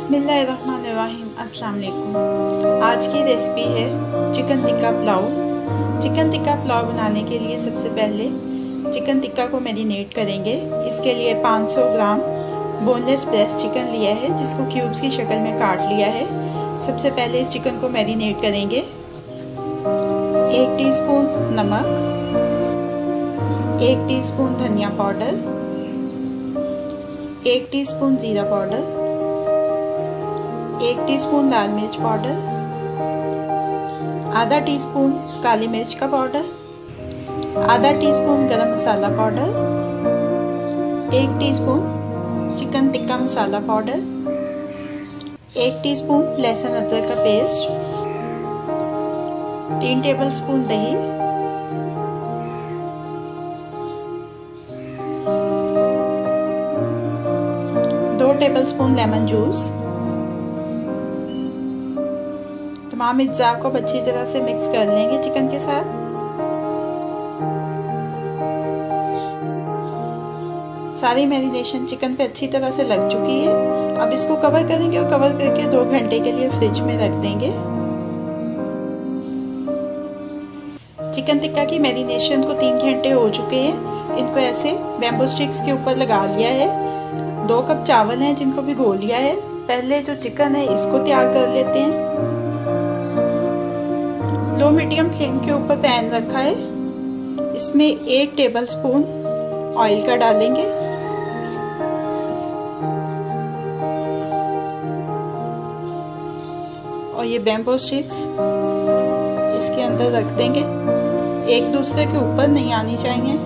बिस्मिल्लाहिर्रहमानिर्रहीम। अस्सलाम वालेकुम। आज की रेसिपी है चिकन टिक्का पुलाव। चिकन टिक्का पुलाव बनाने के लिए सबसे पहले चिकन टिक्का को मैरिनेट करेंगे। इसके लिए 500 ग्राम बोनलेस ब्रेस्ट चिकन लिया है, जिसको क्यूब्स की शक्ल में काट लिया है। सबसे पहले इस चिकन को मैरिनेट करेंगे। 1 टीस्पून नमक, 1 टीस्पून धनिया पाउडर, 1 टीस्पून जीरा पाउडर, 1 टीस्पून लाल मिर्च पाउडर, आधा टीस्पून काली मिर्च का पाउडर, आधा टीस्पून गरम मसाला powder, 1 teaspoon chicken tikka masala powder, 1 teaspoon लहसुन अदरक का पेस्ट, 3 टेबलस्पून दही, 2 टेबलस्पून लेमन जूस। तमाम अज्जा को अच्छी तरह से मिक्स कर लेंगे चिकन के साथ। सारी मैरिनेशन चिकन पे अच्छी तरह से लग चुकी है। अब इसको कवर करेंगे और कवर करके 2 घंटे के लिए फ्रिज में रख देंगे। चिकन टिक्का की मैरिनेशन को 3 घंटे हो चुके हैं। इनको ऐसे बैम्बू स्टिक्स के ऊपर लगा लिया है। 2 कप चावल हैं जिनको भिगो लिया है। पहले जो चिकन है इसको तैयार कर लेते हैं। लो मीडियम फ्लेम के ऊपर पैन रखा है। इसमें 1 टेबलस्पून ऑयल का डालेंगे। और ये बैम्बू स्टिक्स इसके अंदर रख देंगे। एक दूसरे के ऊपर नहीं आनी चाहिए।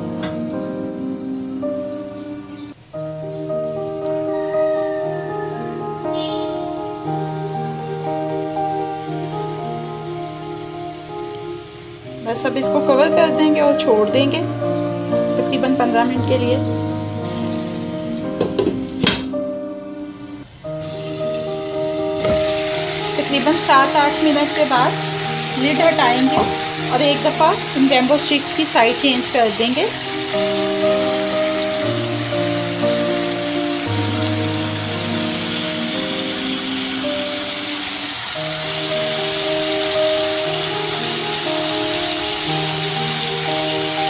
बस अब इसको कवर कर देंगे और छोड़ देंगे तकरीबन 15 मिनट के लिए। तकरीबन 7-8 मिनट के बाद लिड हटाएंगे और एक दफ़ा इन बैम्बू स्टिक्स की साइड चेंज कर देंगे।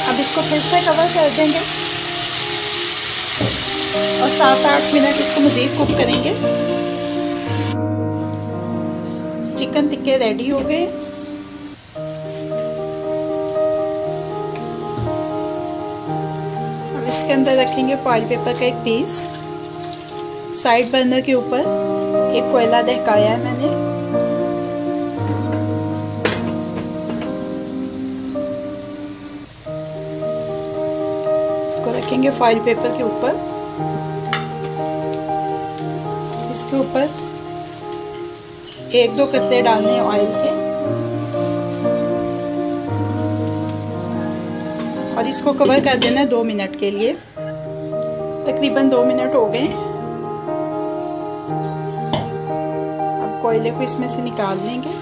अब इसको फिर से कवर कर देंगे और 7-8 मिनट इसको मज़ीद कुक करेंगे। चिकन टिक्के रेडी हो गए। अब इसके अंदर रखेंगे फॉइल पेपर का एक पीस। साइड बर्नर के ऊपर एक कोयला दहकाया है मैंने। इसको रखेंगे फॉइल पेपर के ऊपर। इसके ऊपर 1-2 कतरे डालने हैं ऑयल के और इसको कवर कर देना है 2 मिनट के लिए। तकरीबन 2 मिनट हो गए। अब कोयले को इसमें से निकाल लेंगे।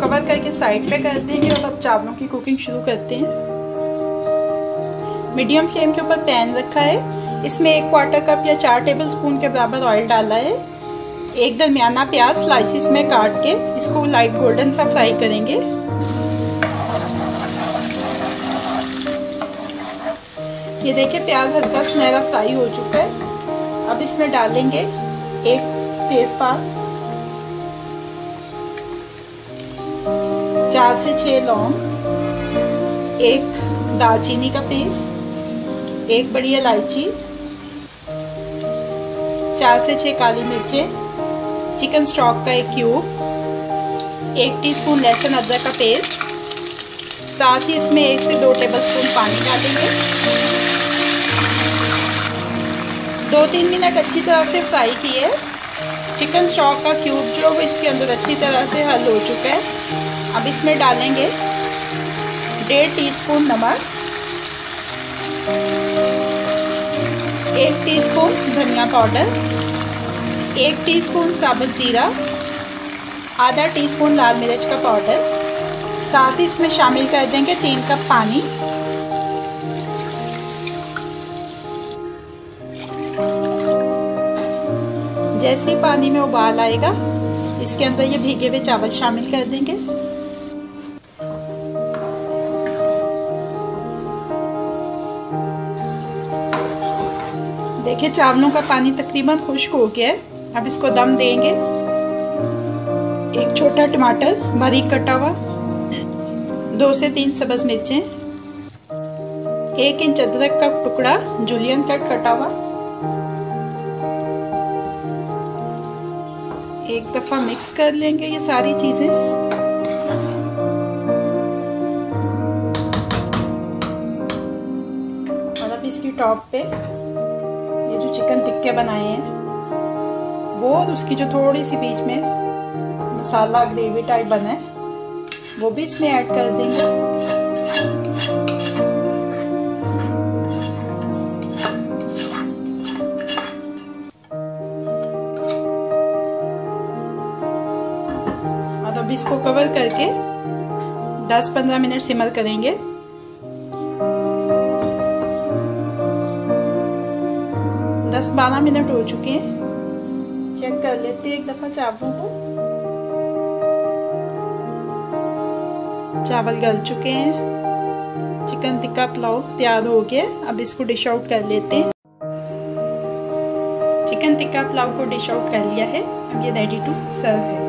कवर करके साइड पे कर देंगे और अब चावलों की कुकिंग शुरू करते हैं। मीडियम फ्लेम के ऊपर पैन रखा है। इसमें 1/4 कप या 4 टेबलस्पून के बराबर ऑयल डाला है। एक दरमियाना प्याज स्लाइसिस में काट के इसको लाइट गोल्डन सा फ्राई करेंगे। ये देखिए प्याज हल्का सुनहरा फ्राई हो चुका है। अब इसमें डालेंगे 1 तेजपात, 4 से 6 लौंग, 1 दालचीनी का पीस, 1 बड़ी इलायची, 4 से 6 काली मिर्चें, चिकन स्टॉक का 1 क्यूब, 1 टीस्पून लहसुन अदरक का पेस्ट। साथ ही इसमें 1 से 2 टेबलस्पून पानी डालेंगे। 2-3 मिनट अच्छी तरह से फ्राई किए। चिकन स्टॉक का क्यूब जो वो इसके अंदर अच्छी तरह से हल हो चुका है। अब इसमें डालेंगे 1.5 टीस्पून नमक, 1 टीस्पून धनिया पाउडर, 1 टीस्पून साबुत जीरा, आधा टीस्पून लाल मिर्च का पाउडर। साथ ही इसमें शामिल कर देंगे 3 कप पानी। जैसे ही पानी में उबाल आएगा इसके अंदर ये भीगे हुए चावल शामिल कर देंगे। देखिए चावलों का पानी तकरीबन खुश्क हो गया है। अब इसको दम देंगे। एक छोटा टमाटर बारीक कटा हुआ, 2 से 3 सब्ज मिर्चें, 1 इंच अदरक का टुकड़ा जूलियन कट कटा हुआ। एक दफा मिक्स कर लेंगे ये सारी चीजें। और अब इसकी टॉप पे ये जो चिकन टिक्के बनाए हैं वो और उसकी जो थोड़ी सी बीच में मसाला ग्रेवी टाइप बना है वो भी इसमें ऐड कर देंगे। और अब इसको कवर करके 10-15 मिनट सिमर करेंगे। दस 12 मिनट हो चुके हैं। चेक कर लेते हैं एक दफा चावलों को। चावल गल चुके हैं। चिकन टिक्का पुलाव तैयार हो गया। अब इसको डिश आउट कर लेते हैं। चिकन टिक्का पुलाव को डिश आउट कर लिया है। अब ये रेडी टू सर्व है।